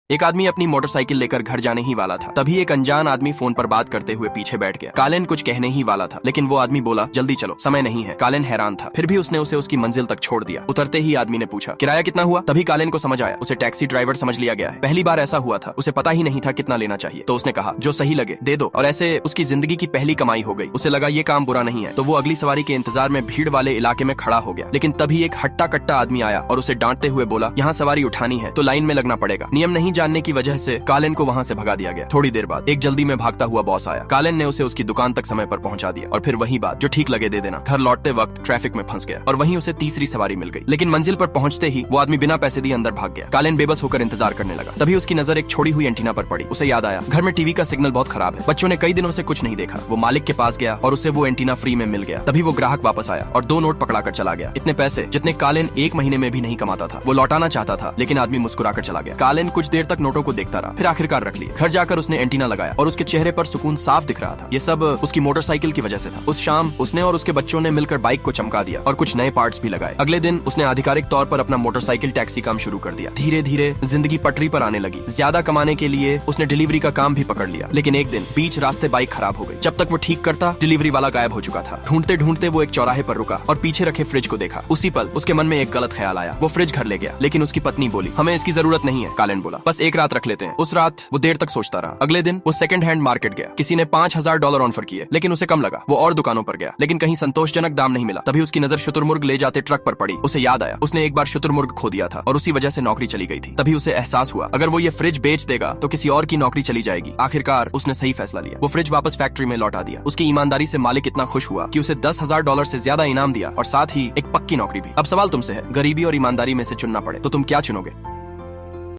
एक आदमी अपनी मोटरसाइकिल लेकर घर जाने ही वाला था, तभी एक अनजान आदमी फोन पर बात करते हुए पीछे बैठ गया। कालिन कुछ कहने ही वाला था, लेकिन वो आदमी बोला, जल्दी चलो, समय नहीं है। कालिन हैरान था, फिर भी उसने उसे उसकी मंजिल तक छोड़ दिया। उतरते ही आदमी ने पूछा, किराया कितना हुआ? तभी कालिन को समझ आया, उसे टैक्सी ड्राइवर समझ लिया गया है। पहली बार ऐसा हुआ था, उसे पता ही नहीं था कितना लेना चाहिए। तो उसने कहा, जो सही लगे दे दो, और ऐसे उसकी जिंदगी की पहली कमाई हो गई। उसे लगा ये काम बुरा नहीं है, तो वो अगली सवारी के इंतजार में भीड़ वाले इलाके में खड़ा हो गया। लेकिन तभी एक हट्टा कट्टा आदमी आया और उसे डांटते हुए बोला, यहाँ सवारी उठानी है तो लाइन में लगना पड़ेगा। नियम नहीं जानने की वजह से कालिन को वहाँ से भगा दिया गया। थोड़ी देर बाद एक जल्दी में भागता हुआ बॉस आया। कालिन ने उसे उसकी दुकान तक समय पर पहुंचा दिया और फिर वही बात, जो ठीक लगे दे देना। घर लौटते वक्त ट्रैफिक में फंस गया और वहीं उसे तीसरी सवारी मिल गई। लेकिन मंजिल पर पहुंचते ही वो आदमी बिना पैसे दिए अंदर भाग गया। कालिन बेबस होकर इंतजार करने लगा। तभी उसकी नजर एक छोड़ी हुई एंटीना पर पड़ी। उसे याद आया, घर में टीवी का सिग्नल बहुत खराब है, बच्चों ने कई दिनों से कुछ नहीं देखा। वो मालिक के पास गया और उसे वो एंटीना फ्री में मिल गया। तभी वो ग्राहक वापस आया और 2 नोट पकड़ा कर चला गया। इतने पैसे जितने कालिन 1 महीने में भी नहीं कमाता था। वो लौटाना चाहता था, लेकिन आदमी मुस्कुराकर चला गया। कालिन कुछ देर तक नोटों को देखता रहा, फिर आखिरकार रख लिए। घर जाकर उसने एंटीना लगाया और उसके चेहरे पर सुकून साफ दिख रहा था। ये सब उसकी मोटरसाइकिल की वजह से था। उस शाम उसने और उसके बच्चों ने मिलकर बाइक को चमका दिया और कुछ नए पार्ट्स भी लगाए। अगले दिन उसने आधिकारिक तौर पर अपना मोटरसाइकिल टैक्सी काम शुरू कर दिया। धीरे धीरे जिंदगी पटरी पर आने लगी। ज्यादा कमाने के लिए उसने डिलीवरी का काम भी पकड़ लिया। लेकिन एक दिन बीच रास्ते बाइक खराब हो गई। जब तक वो ठीक करता, डिलीवरी वाला गायब हो चुका था। ढूंढते ढूंढते वो एक चौराहे पर रुका और पीछे रखे फ्रिज को देखा। उसी पल उसके मन में एक गलत ख्याल आया। वो फ्रिज घर ले गया, लेकिन उसकी पत्नी बोली, हमें इसकी जरूरत नहीं है। कालिन बोला, बस एक रात रख लेते हैं। उस रात वो देर तक सोचता रहा। अगले दिन वो सेकंड हैंड मार्केट गया। किसी ने $5000 ऑफर किए, लेकिन उसे कम लगा। वो और दुकानों पर गया, लेकिन कहीं संतोषजनक दाम नहीं मिला। तभी उसकी नजर शुतुरमुर्ग ले जाते ट्रक पर पड़ी। उसे याद आया, उसने एक बार शुतुरमुर्ग खो दिया था और उसी वजह से नौकरी चली गई थी। तभी उसे एहसास हुआ, अगर वो ये फ्रिज बेच देगा तो किसी और की नौकरी चली जाएगी। आखिरकार उसने सही फैसला लिया। वो फ्रिज वापस फैक्ट्री में लौटा दिया। उसकी ईमानदारी से मालिक इतना खुश हुआ कि उसे $10,000 से ज्यादा इनाम दिया और साथ ही एक पक्की नौकरी भी। अब सवाल तुमसे है, गरीबी और ईमानदारी में से चुनना पड़े तो तुम क्या चुनोगे?